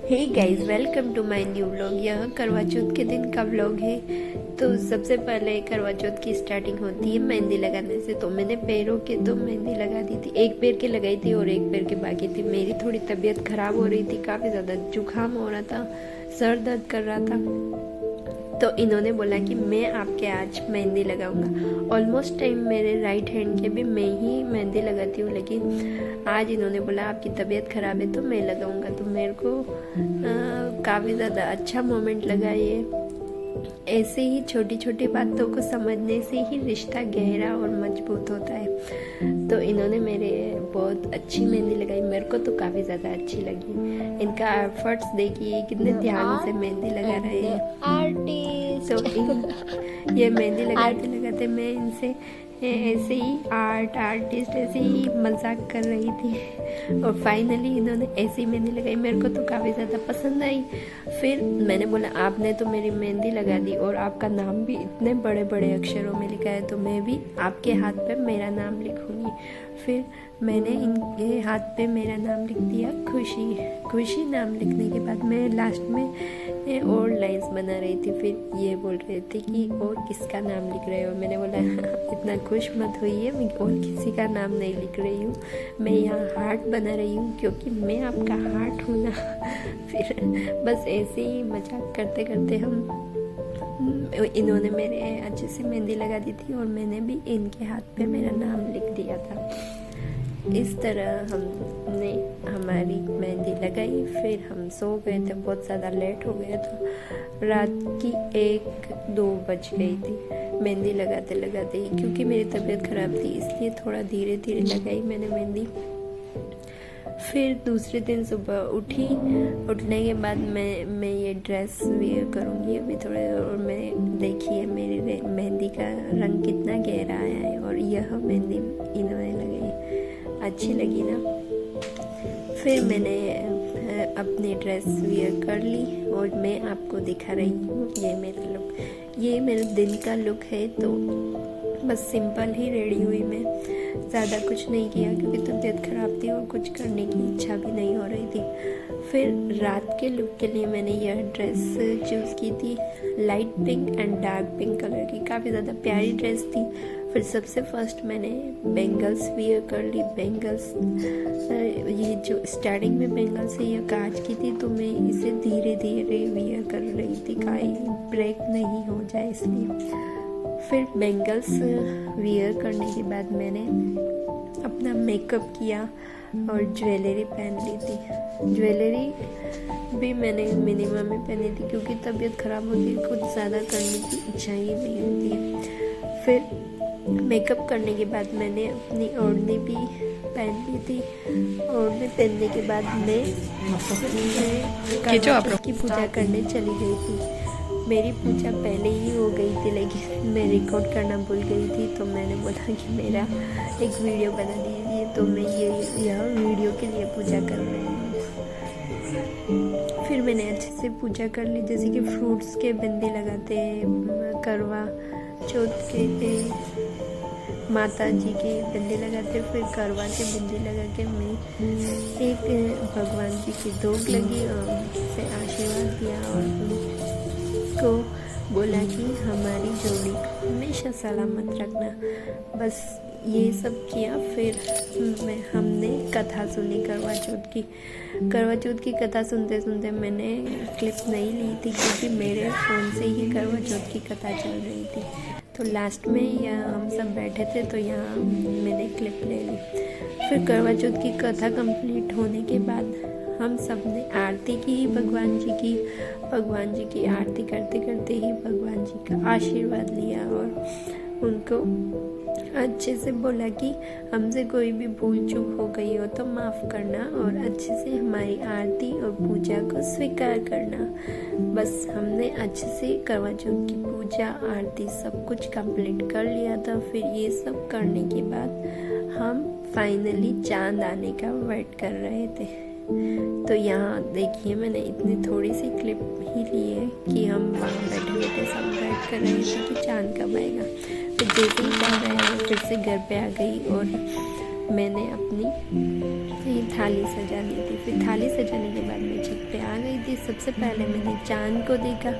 Hey guys, welcome to my new vlog. यह करवा चौथ के दिन का व्लॉग है। तो सबसे पहले करवा चौथ की स्टार्टिंग होती है मेहंदी लगाने से। तो मैंने पैरों के तो मेहंदी लगा दी थी, एक पैर के लगाई थी और एक पैर के बाकी थी। मेरी थोड़ी तबीयत खराब हो रही थी, काफ़ी ज़्यादा जुकाम हो रहा था, सर दर्द कर रहा था। तो इन्होंने बोला कि मैं आपके आज मेहंदी लगाऊंगा। ऑलमोस्ट टाइम मेरे राइट हैंड के भी मैं ही मेहंदी लगाती हूँ, लेकिन आज इन्होंने बोला आपकी तबीयत ख़राब है तो मैं लगाऊंगा। तो मेरे को काफ़ी ज़्यादा अच्छा मोमेंट लगा ये। ऐसे ही छोटी छोटी बातों को समझने से ही रिश्ता गहरा और मजबूत होता है। तो इन्होंने मेरे बहुत अच्छी मेहंदी लगाई, मेरे को तो काफ़ी ज़्यादा अच्छी लगी। इनका एफर्ट्स देखिए, कितने ध्यान से मेहंदी लगा रहे हैं। तो ये मेहंदी लगाते लगाते मैं इनसे ऐसे ही आर्टिस्ट ऐसे ही मजाक कर रही थी और फाइनली इन्होंने ऐसी मेहंदी लगाई। मेरे को तो काफ़ी ज़्यादा पसंद आई। फिर मैंने बोला आपने तो मेरी मेहंदी लगा दी और आपका नाम भी इतने बड़े बड़े अक्षरों में लिखा है, तो मैं भी आपके हाथ पे मेरा नाम लिखूँगी। फिर मैंने इनके हाथ पे मेरा नाम लिख दिया, खुशी नाम लिखने के बाद मैं लास्ट में और लाइंस बना रही थी। फिर ये बोल रहे थे कि और किसका नाम लिख रहे हो। मैंने बोला इतना खुश मत होइए, मैं और किसी का नाम नहीं लिख रही हूँ, मैं यहाँ हार्ट बना रही हूँ क्योंकि मैं आपका हार्ट हूँ ना। फिर बस ऐसे ही मजाक करते करते इन्होंने मेरे अच्छे से मेहंदी लगा दी थी और मैंने भी इनके हाथ पे मेरा नाम लिख दिया था। इस तरह हमने हमारी मेहंदी लगाई। फिर हम सो गए थे, बहुत ज़्यादा लेट हो गया था। रात की 1-2 बज गई थी मेहंदी लगाते लगाते ही, क्योंकि मेरी तबीयत ख़राब थी इसलिए थोड़ा धीरे धीरे लगाई मैंने मेहंदी। फिर दूसरे दिन सुबह उठने के बाद मैं ये ड्रेस वेयर करूँगी अभी थोड़े। और मैं देखिए मेरी मेहंदी का रंग कितना गहरा आया है और यह मेहंदी इन्होंने लगाई, अच्छी लगी ना। फिर मैंने अपनी ड्रेस वेयर कर ली और मैं आपको दिखा रही हूँ ये मेरा लुक। ये मेरे दिन का लुक है। तो बस सिंपल ही रेडी हुई मैं, ज़्यादा कुछ नहीं किया क्योंकि तबीयत ख़राब थी और कुछ करने की इच्छा भी नहीं हो रही थी। फिर रात के लुक के लिए मैंने यह ड्रेस चूज़ की थी, light pink and dark pink colour की, काफ़ी ज़्यादा प्यारी ड्रेस थी। फिर सबसे फर्स्ट मैंने बेंगल्स वेयर कर ली। बेंगल्स ये जो स्टार्टिंग में बेंगल्स है ये कांच की थी, तो मैं इसे धीरे धीरे वेयर कर रही थी, कहीं ब्रेक नहीं हो जाए इसलिए। फिर बेंगल्स वेयर करने के बाद मैंने अपना मेकअप किया और ज्वेलरी पहन ली थी। ज्वेलरी भी मैंने मिनिमम में पहनी थी क्योंकि तबीयत ख़राब होती है, कुछ ज़्यादा करने की इच्छा ही नहीं होती है। फिर मेकअप करने के बाद मैंने अपनी ओढ़नी भी पहन ली थी। ओढ़नी पहनने के बाद मैं की पूजा करने चली गई थी। मेरी पूजा पहले ही हो गई थी लेकिन मैं रिकॉर्ड करना भूल गई थी, तो मैंने बोला कि मेरा एक वीडियो बना दीजिए। तो मैं यह वीडियो के लिए पूजा कर रही हूँ। फिर मैंने अच्छे से पूजा कर ली, जैसे कि फ्रूट्स के बिंदी लगाते हैं, करवा चौथ के माता जी के बिंदी लगाते, फिर करवा के बिंदी लगा के मैं एक भगवान जी की धूप लगी और उनसे आशीर्वाद दिया और को बोला कि हमारी जोड़ी हमेशा सलामत रखना। बस ये सब किया। फिर हमने कथा सुनी करवा चौथ की कथा सुनते सुनते मैंने क्लिप नहीं ली थी क्योंकि मेरे फ़ोन से ही करवा चौथ की कथा चल रही थी। तो लास्ट में यहाँ हम सब बैठे थे तो यहाँ मैंने क्लिप ले ली। फिर करवा चौथ की कथा कंप्लीट होने के बाद हम सब ने आरती की भगवान जी की आरती करते करते ही भगवान जी का आशीर्वाद लिया और उनको अच्छे से बोला कि हमसे कोई भी भूल चूक हो गई हो तो माफ़ करना और अच्छे से हमारी आरती और पूजा को स्वीकार करना। बस हमने अच्छे से करवा चौथ की पूजा आरती सब कुछ कंप्लीट कर लिया था। फिर ये सब करने के बाद हम फाइनली चांद आने का वेट कर रहे थे। तो यहाँ देखिए मैंने इतनी थोड़ी सी क्लिप ही ली है कि हम वहाँ बैठे बैठे सब वेट कर रहे थे कि चांद कब आएगा। फिर जैसे ही चांद आया मैं फिर से घर पे आ गई और मैंने अपनी थाली सजा दी थी। फिर थाली सजाने के बाद मैं छत पे आ गई थी। सबसे पहले मैंने चाँद को देखा।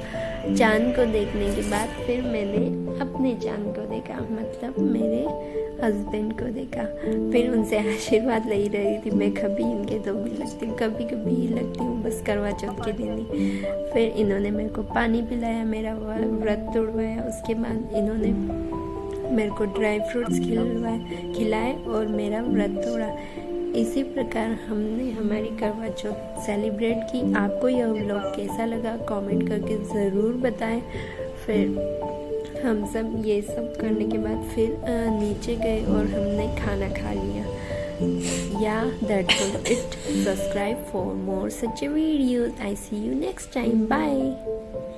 चाँद को देखने के बाद फिर मैंने अपने चाँद को देखा, मतलब मेरे हस्बैंड को देखा। फिर उनसे आशीर्वाद ले रही थी। मैं कभी इनके दो भी लगती हूँ, कभी कभी ही लगती हूँ, बस करवा चौथ के दिन ही। फिर इन्होंने मेरे को पानी पिलाया, मेरा व्रत तोड़वाया। उसके बाद इन्होंने मेरे को ड्राई फ्रूट्स खिलाए और मेरा व्रत तोड़ा। इसी प्रकार हमने हमारी करवा चौथ सेलिब्रेट की। आपको यह व्लॉग कैसा लगा कमेंट करके ज़रूर बताएं। फिर हम सब ये सब करने के बाद फिर नीचे गए और हमने खाना खा लिया। That's it. Subscribe for more such videos. I see you next time. Bye.